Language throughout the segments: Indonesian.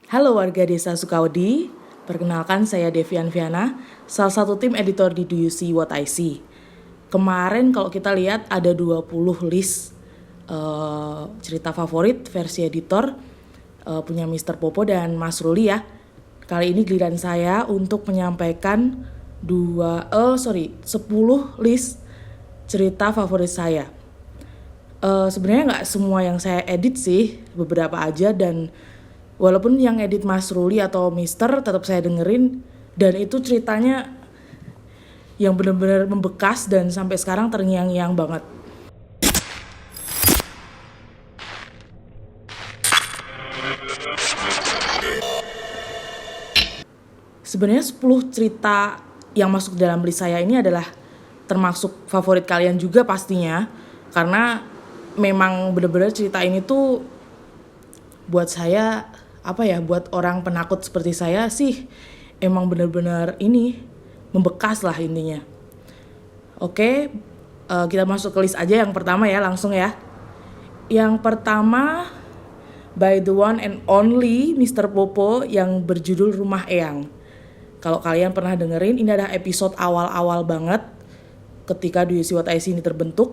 Halo warga desa Sukawedi, perkenalkan saya Devian Viana, salah satu tim editor di Do You See What I See. Kemarin kalau kita lihat ada 20 list cerita favorit versi editor punya Mr. Popo dan Mas Ruli ya. Kali ini giliran saya untuk menyampaikan 10 list cerita favorit saya. Sebenarnya nggak semua yang saya edit sih, beberapa aja, dan walaupun yang edit Mas Ruli atau Mister tetap saya dengerin, dan itu ceritanya yang benar-benar membekas dan sampai sekarang terngiang-ngiang banget. Sebenarnya 10 cerita yang masuk dalam list saya ini adalah termasuk favorit kalian juga pastinya, karena memang benar-benar cerita ini tuh buat saya buat orang penakut seperti saya sih emang benar-benar ini membekas lah intinya. Oke, kita masuk ke list aja yang pertama ya, langsung ya. Yang pertama by the one and only Mr. Popo yang berjudul Rumah Eyang. Kalau kalian pernah dengerin, ini adalah episode awal-awal banget ketika Do You See What I See ini terbentuk.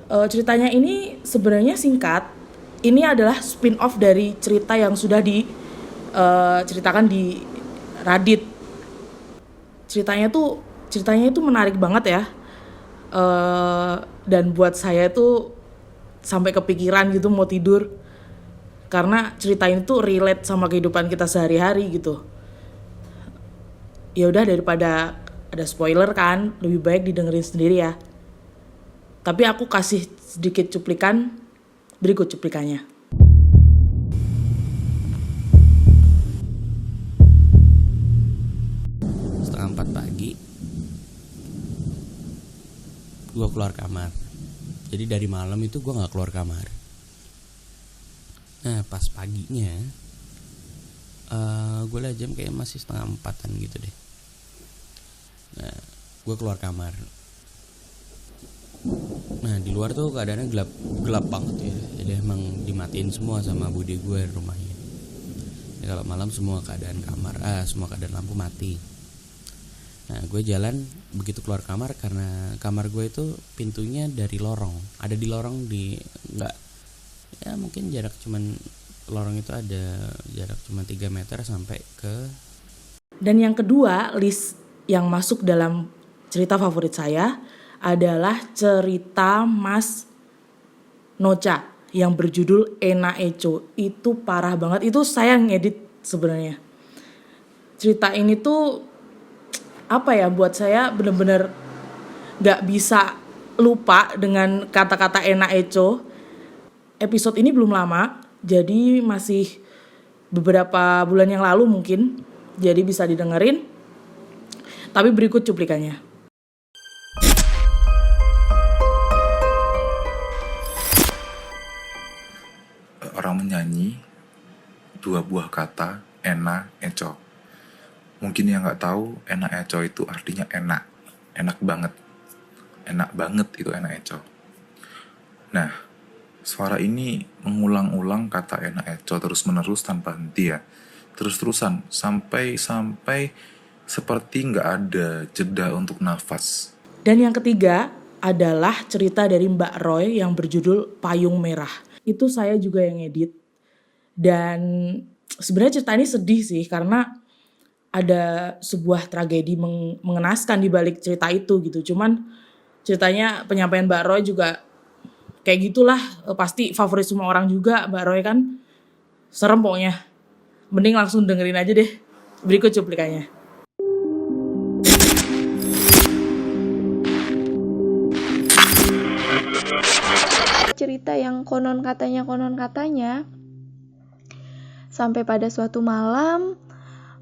Ceritanya ini sebenarnya singkat. Ini adalah spin-off dari cerita yang sudah diceritakan di Reddit. Ceritanya itu menarik banget ya. Dan buat saya itu sampai kepikiran gitu mau tidur. Karena cerita ini tuh relate sama kehidupan kita sehari-hari gitu. Ya udah, daripada ada spoiler kan, lebih baik didengerin sendiri ya. Tapi aku kasih sedikit cuplikan, berikut cuplikannya. Setengah 4 pagi gue keluar kamar. Jadi dari malam itu gue gak keluar kamar. Nah pas paginya gue liat jam kayak masih setengah 4-an gitu deh. Nah gue keluar kamar. Nah di luar tuh keadaannya gelap banget ya. Jadi emang dimatiin semua sama bude gue rumahnya. Jadi kalau malam semua keadaan lampu mati. Nah gue jalan begitu keluar kamar, karena kamar gue itu pintunya dari lorong. Ada di lorong mungkin jarak cuman, lorong itu ada jarak cuma 3 meter sampai ke. Dan yang kedua list yang masuk dalam cerita favorit saya adalah cerita Mas Nocha yang berjudul Ena Echo. Itu parah banget, itu saya ngedit sebenarnya. Cerita ini tuh buat saya bener-bener gak bisa lupa dengan kata-kata Ena Echo. Episode ini belum lama, jadi masih beberapa bulan yang lalu mungkin, jadi bisa didengerin. Tapi berikut cuplikannya. Orang menyanyi 2 buah kata Ena Echo. Mungkin yang nggak tahu, Ena Echo itu artinya enak banget itu Ena Echo. Nah, suara ini mengulang-ulang kata Ena Echo terus-menerus tanpa henti ya, terus-terusan sampai seperti nggak ada jeda untuk nafas. Dan yang ketiga adalah cerita dari Mbak Roy yang berjudul Payung Merah. Itu saya juga yang edit. Dan sebenarnya cerita ini sedih sih, karena ada sebuah tragedi mengenaskan di balik cerita itu gitu. Cuman ceritanya, penyampaian Mbak Roy juga kayak gitulah, pasti favorit semua orang juga Mbak Roy kan. Serem pokoknya. Mending langsung dengerin aja deh. Berikut cuplikannya. Cerita yang konon katanya sampai pada suatu malam,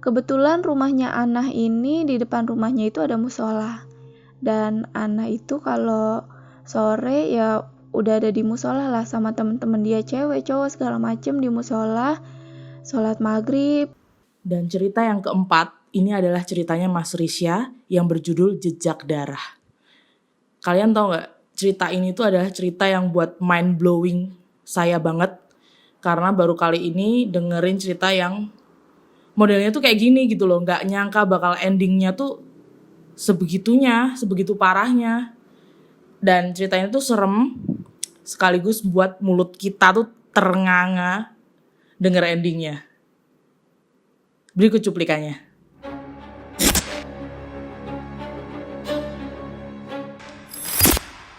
kebetulan rumahnya Anah ini, di depan rumahnya itu ada musola. Dan Anah itu kalau sore ya udah ada di musola lah sama temen-temen dia, cewek cowok segala macem di musola, sholat maghrib. Dan cerita yang keempat ini adalah ceritanya Mas Risya yang berjudul Jejak Darah. Kalian tahu gak, cerita ini tuh adalah cerita yang buat mind blowing saya banget. karena baru kali ini dengerin cerita yang modelnya tuh kayak gini gitu loh. Nggak nyangka bakal endingnya tuh sebegitunya, sebegitu parahnya. Dan ceritanya tuh serem, sekaligus buat mulut kita tuh ternganga denger endingnya. Berikut cuplikannya.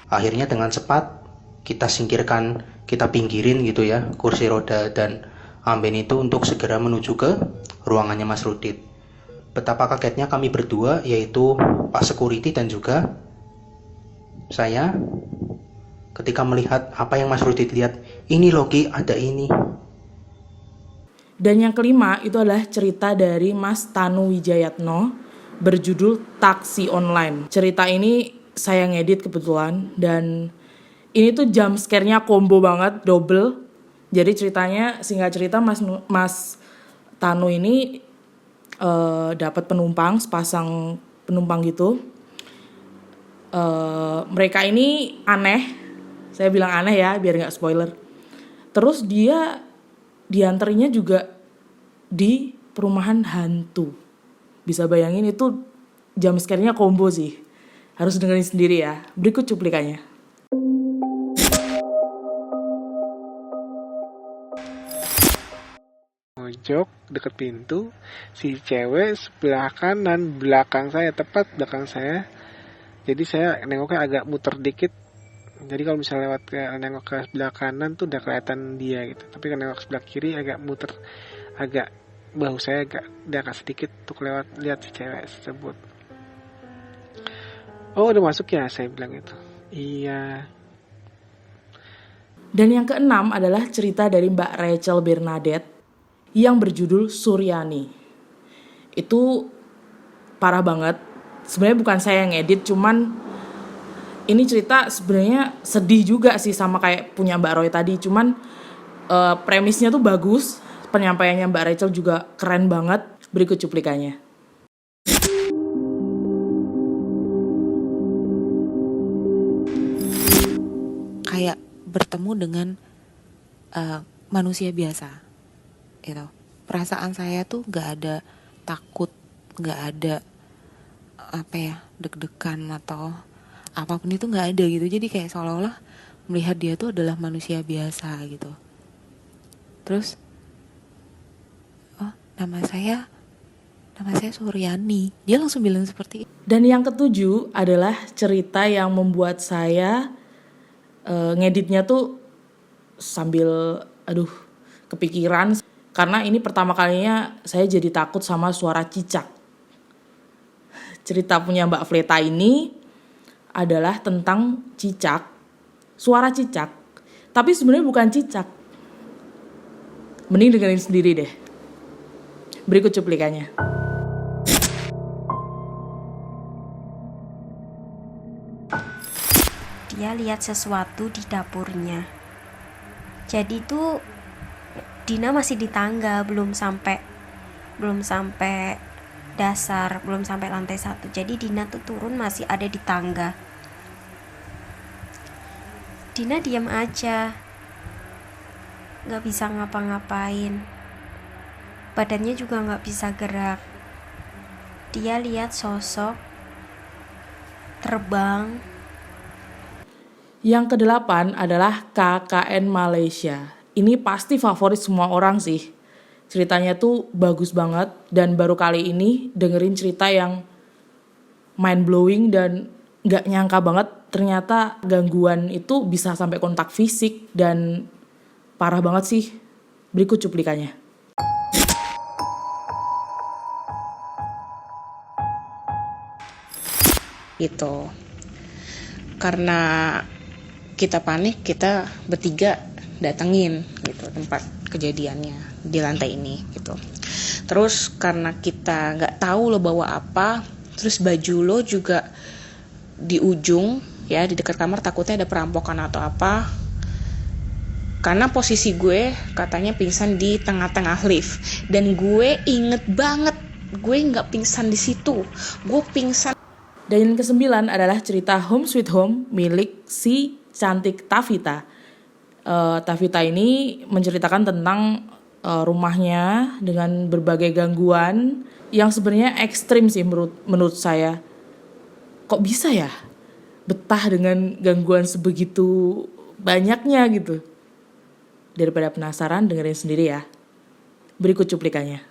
Akhirnya dengan cepat kita singkirkan, kita pinggirin gitu ya kursi roda dan Amben itu untuk segera menuju ke ruangannya Mas Rudit. Betapa kagetnya kami berdua, yaitu Pak Security dan juga saya, ketika melihat apa yang Mas Rudit lihat. Ini Loki, ada ini. Dan yang kelima itu adalah cerita dari Mas Tanu Wijayatno berjudul Taksi Online. Cerita ini saya ngedit kebetulan dan ini tuh jump scare-nya combo banget, double. Jadi ceritanya, singkat cerita, Mas Tanu ini dapat penumpang, sepasang penumpang gitu. Mereka ini aneh, saya bilang aneh ya biar nggak spoiler. Terus dia dianterinya juga di perumahan hantu. Bisa bayangin itu jump scare-nya combo sih. Harus dengerin sendiri ya. Berikut cuplikannya. Mojok deket pintu, si cewek sebelah kanan belakang saya, tepat belakang saya. Jadi saya nengoknya agak muter dikit. Jadi kalau misalnya lewat nengok ke sebelah kanan tuh udah kelihatan dia gitu. Tapi kalau nengok sebelah kiri agak muter, agak bahu saya agak sedikit untuk lihat si cewek tersebut. Oh udah masuk ya, saya bilang itu. Iya. Dan yang keenam adalah cerita dari Mbak Rachel Bernadette yang berjudul Suryani. Itu parah banget. Sebenarnya bukan saya yang edit, cuman ini cerita sebenarnya sedih juga sih sama kayak punya Mbak Roy tadi. Cuman premisnya tuh bagus, penyampaiannya Mbak Rachel juga keren banget. Berikut cuplikannya. Kayak bertemu dengan manusia biasa gitu. Perasaan saya tuh nggak ada takut, nggak ada deg-degan atau apapun itu nggak ada gitu. Jadi kayak seolah-olah melihat dia tuh adalah manusia biasa gitu. Terus nama saya Suryani. Dia langsung bilang seperti itu. Dan yang ketujuh adalah cerita yang membuat saya ngeditnya tuh sambil kepikiran. Karena ini pertama kalinya saya jadi takut sama suara cicak. Cerita punya Mbak Fleta ini adalah tentang cicak, suara cicak. Tapi sebenarnya bukan cicak. Mending dengerin sendiri deh. Berikut cuplikannya. Dia lihat sesuatu di dapurnya. Jadi tuh Dina masih di tangga, belum sampai dasar, belum sampai lantai 1. Jadi Dina tuh turun masih ada di tangga. Dina diam aja, gak bisa ngapa-ngapain, badannya juga gak bisa gerak. Dia lihat sosok terbang. Yang kedelapan adalah KKN Malaysia. Ini pasti favorit semua orang sih. Ceritanya tuh bagus banget dan baru kali ini dengerin cerita yang mind blowing dan gak nyangka banget ternyata gangguan itu bisa sampai kontak fisik dan parah banget sih. Berikut cuplikannya. Gitu. Karena kita panik, kita bertiga datengin gitu tempat kejadiannya di lantai ini gitu. Terus karena kita nggak tahu lo bawa apa, terus baju lo juga di ujung ya di dekat kamar, takutnya ada perampokan atau apa. Karena posisi gue katanya pingsan di tengah-tengah lift dan gue inget banget gue nggak pingsan di situ, gue pingsan. Dan yang kesembilan adalah cerita Home Sweet Home milik si cantik Tavita. Tavita ini menceritakan tentang rumahnya dengan berbagai gangguan yang sebenarnya ekstrim sih menurut saya. Kok bisa ya betah dengan gangguan sebegitu banyaknya gitu? Daripada penasaran, dengerin sendiri ya. Berikut cuplikannya.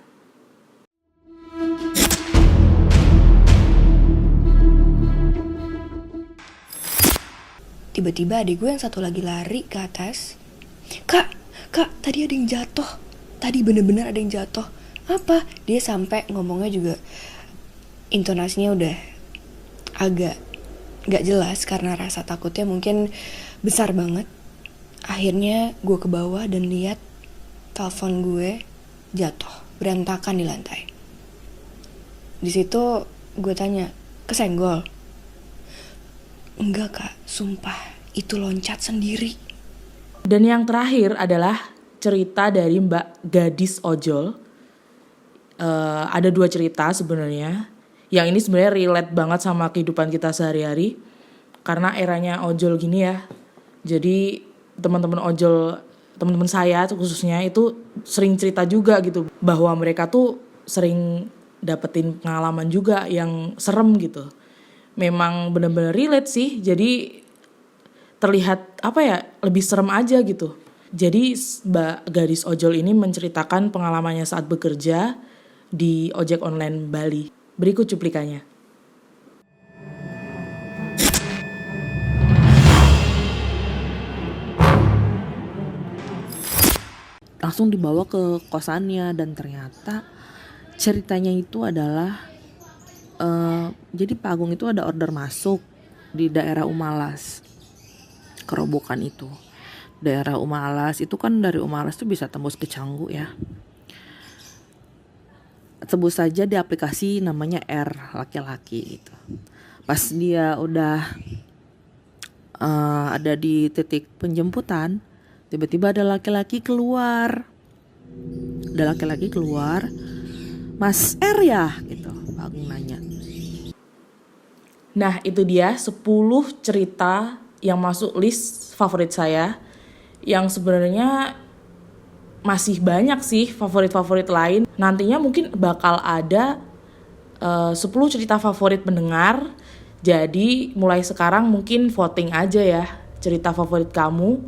Tiba-tiba adik gue yang satu lagi lari ke atas. Kak, tadi ada yang jatuh. Tadi bener-bener ada yang jatuh. Apa? Dia sampai ngomongnya juga intonasinya udah agak gak jelas karena rasa takutnya mungkin besar banget. Akhirnya gue ke bawah dan lihat telepon gue jatuh, berantakan di lantai. Di situ gue tanya, kesenggol? Enggak kak, sumpah itu loncat sendiri. Dan yang terakhir adalah cerita dari Mbak Gadis Ojol. Ada 2 cerita sebenarnya. Yang ini sebenarnya relate banget sama kehidupan kita sehari-hari. Karena eranya ojol gini ya. Jadi teman-teman ojol, teman-teman saya khususnya itu sering cerita juga gitu. Bahwa mereka tuh sering dapetin pengalaman juga yang serem gitu. Memang benar-benar relate sih. Jadi terlihat lebih serem aja gitu. Jadi Mbak Gadis Ojol ini menceritakan pengalamannya saat bekerja di ojek online Bali. Berikut cuplikannya. Langsung dibawa ke kosannya dan ternyata ceritanya itu adalah jadi Pak Agung itu ada order masuk di daerah Umalas, kerobokan itu. Daerah Umalas itu kan dari Umalas tuh bisa tembus ke Canggu ya. Sebut saja di aplikasi namanya R, laki-laki gitu. Pas dia udah ada di titik penjemputan, tiba-tiba ada laki-laki keluar. Mas R ya gitu, Pak Agung nanya. Nah itu dia 10 cerita yang masuk list favorit saya. Yang sebenarnya masih banyak sih favorit-favorit lain. Nantinya mungkin bakal ada 10 cerita favorit pendengar. Jadi mulai sekarang mungkin voting aja ya cerita favorit kamu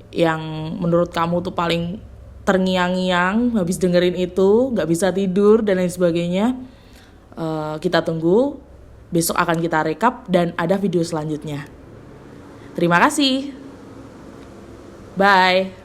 yang menurut kamu tuh paling terngiang-ngiang habis dengerin itu, gak bisa tidur dan lain sebagainya. Kita tunggu, besok akan kita rekap dan ada video selanjutnya. Terima kasih. Bye.